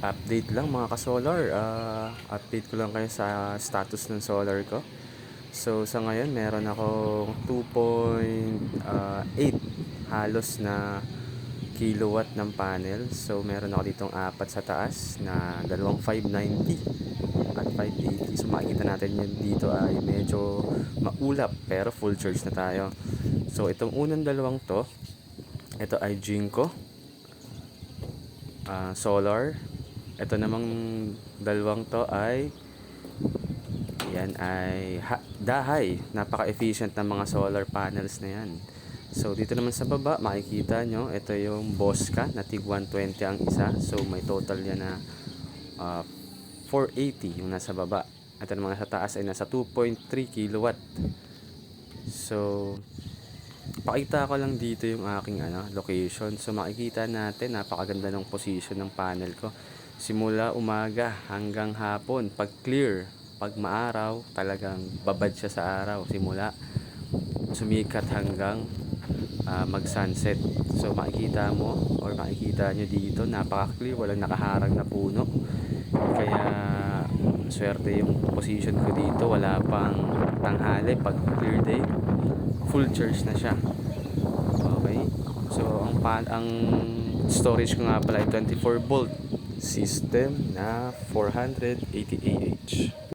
Update lang mga ka-solar, update ko lang kayo sa status ng solar ko. So sa ngayon meron akong 2.8 halos na kilowatt ng panel. So meron ako ditong apat sa taas na dalawang 590 at 580. So makikita natin yun dito ay medyo maulap pero full charge na tayo. So itong unang dalawang to, ito ay Jinko solar. Ito namang dalawang to ay yan ay Dahay. Napaka-efficient ng mga solar panels na yan. So dito naman sa baba makikita nyo, ito yung Bosca na tig 120 ang isa. So may total yan na 480 yung nasa baba. Ito naman sa taas ay nasa 2.3 kilowatt. So pakita ko lang dito yung aking location. So makikita natin napakaganda ng position ng panel ko. Simula umaga hanggang hapon, pag clear, pag maaraw, talagang babad siya sa araw. Simula sumikat hanggang mag sunset. So makikita mo or makikita nyo dito, napaka-clear, walang nakaharang na puno. Kaya swerte yung position ko dito, wala pang tanghali, pag clear day full charge na siya. Okay, so ang storage ko nga pala ay 24 volt system na 480 Ah.